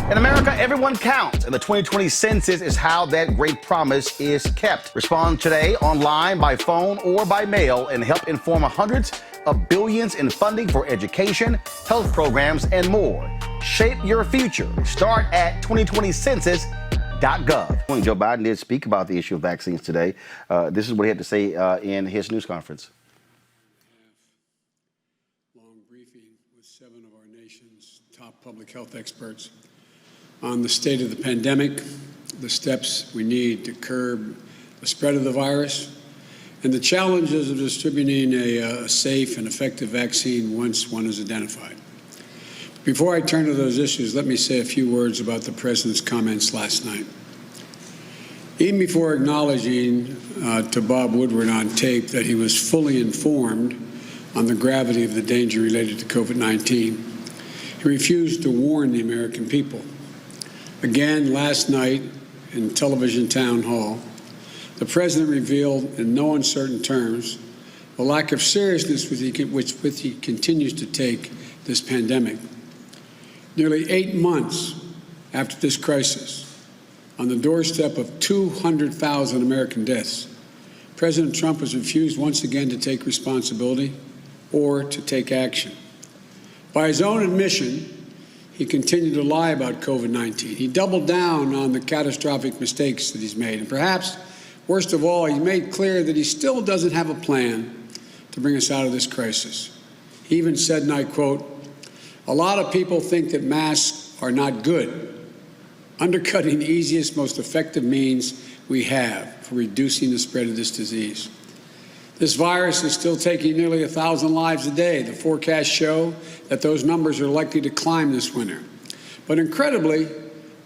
In America, everyone counts, and the 2020 census is how that great promise is kept. Respond today online, by phone, or by mail, and help inform hundreds of billions in funding for education, health programs, and more. Shape your future. Start at 2020census.gov. Joe Biden did speak about the issue of vaccines today. This is what he had to say in his news conference. Long briefing with 7 of our nation's top public health experts on the state of the pandemic, the steps we need to curb the spread of the virus, and the challenges of distributing a safe and effective vaccine once one is identified. Before I turn to those issues, let me say a few words about the President's comments last night. Even before acknowledging to Bob Woodward on tape that he was fully informed on the gravity of the danger related to COVID-19, he refused to warn the American people. Again, last night in television town hall, the President revealed in no uncertain terms the lack of seriousness with which he continues to take this pandemic. Nearly 8 months after this crisis, on the doorstep of 200,000 American deaths, President Trump has refused once again to take responsibility or to take action. By his own admission, he continued to lie about COVID-19. He doubled down on the catastrophic mistakes that he's made. And perhaps, worst of all, he made clear that he still doesn't have a plan to bring us out of this crisis. He even said, and I quote, "A lot of people think that masks are not good, undercutting the easiest, most effective means we have for reducing the spread of this disease. This virus is still taking nearly 1,000 lives a day. The forecasts show that those numbers are likely to climb this winter. But incredibly,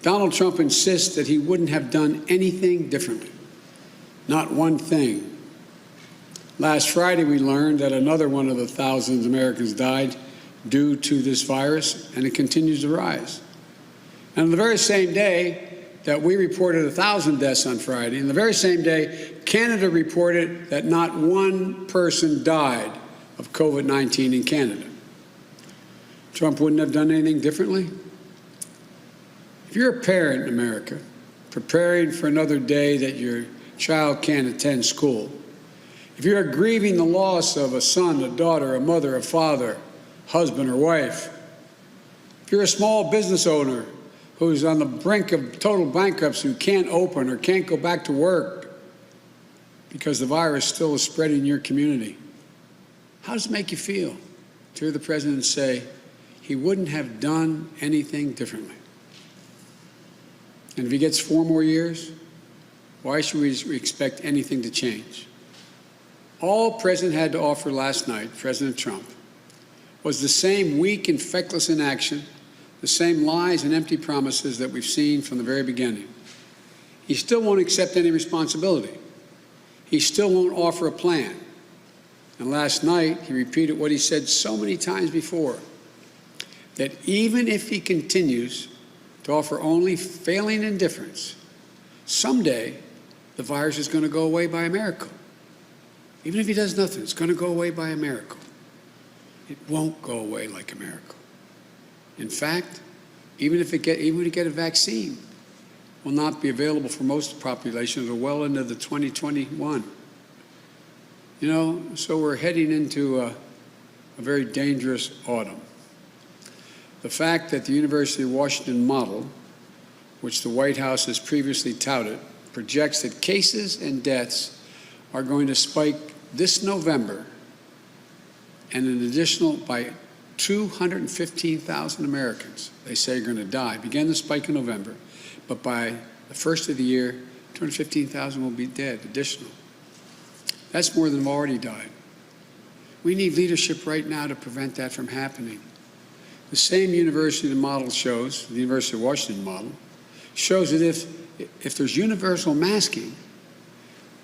Donald Trump insists that he wouldn't have done anything differently. Not one thing. Last Friday, we learned that another one of the thousands of Americans died due to this virus, and it continues to rise. And on the very same day that we reported 1,000 deaths on Friday, and the very same day, Canada reported that not one person died of COVID-19 in Canada. Trump wouldn't have done anything differently? If you're a parent in America, preparing for another day that your child can't attend school, if you're grieving the loss of a son, a daughter, a mother, a father, husband or wife, if you're a small business owner who's on the brink of total bankruptcy, who can't open or can't go back to work because the virus still is spreading in your community, how does it make you feel to hear the President say he wouldn't have done anything differently? And if he gets 4 more years, why should we expect anything to change? All President had to offer last night, President Trump, was the same weak and feckless inaction, the same lies and empty promises that we've seen from the very beginning. He still won't accept any responsibility. He still won't offer a plan. And last night, he repeated what he said so many times before, that even if he continues to offer only failing indifference, someday the virus is going to go away by a miracle. Even if he does nothing, it's going to go away by a miracle. It won't go away like a miracle. In fact, even if we get a vaccine, will not be available for most of the population until well into the 2021. You know, so we're heading into a very dangerous autumn. The fact that the University of Washington model, which the White House has previously touted, projects that cases and deaths are going to spike this November and an additional by 215,000 Americans, they say, are going to die. Began the spike in November, but by the first of the year, 215,000 will be dead, additional. That's more than have already died. We need leadership right now to prevent that from happening. The same university the model shows, the University of Washington model, shows that if there's universal masking,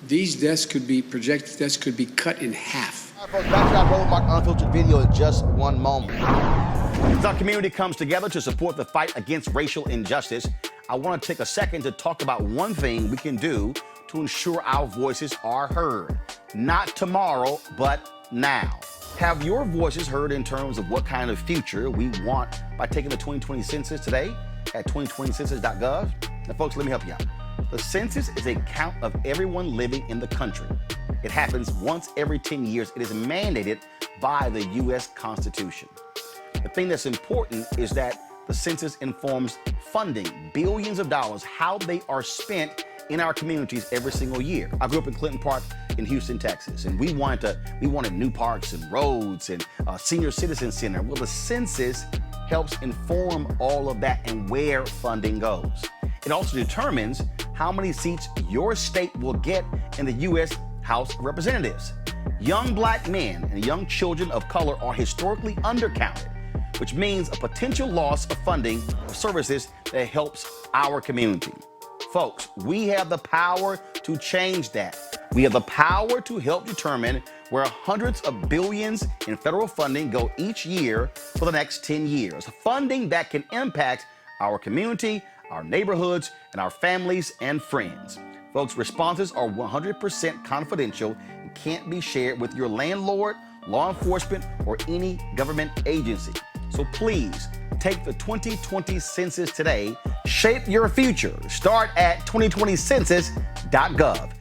these deaths could be, projected deaths could be cut in half. All right, folks, back to that Roland Unfiltered video in just one moment. As our community comes together to support the fight against racial injustice, I want to take a second to talk about one thing we can do to ensure our voices are heard. Not tomorrow, but now. Have your voices heard in terms of what kind of future we want by taking the 2020 census today at 2020census.gov? Now, folks, let me help you out. The census is a count of everyone living in the country. It happens once every 10 years. It is mandated by the U.S. Constitution. The thing that's important is that the census informs funding, billions of dollars, how they are spent in our communities every single year. I grew up in Clinton Park in Houston, Texas, and we wanted new parks and roads and a senior citizen center. Well, the census helps inform all of that and where funding goes. It also determines how many seats your state will get in the U.S. House of Representatives. Young black men and young children of color are historically undercounted, which means a potential loss of funding for services that helps our community. Folks, we have the power to change that. We have the power to help determine where hundreds of billions in federal funding go each year for the next 10 years. Funding that can impact our community, our neighborhoods, and our families and friends. Folks, responses are 100% confidential and can't be shared with your landlord, law enforcement, or any government agency. So please, take the 2020 census today. Shape your future. Start at 2020census.gov.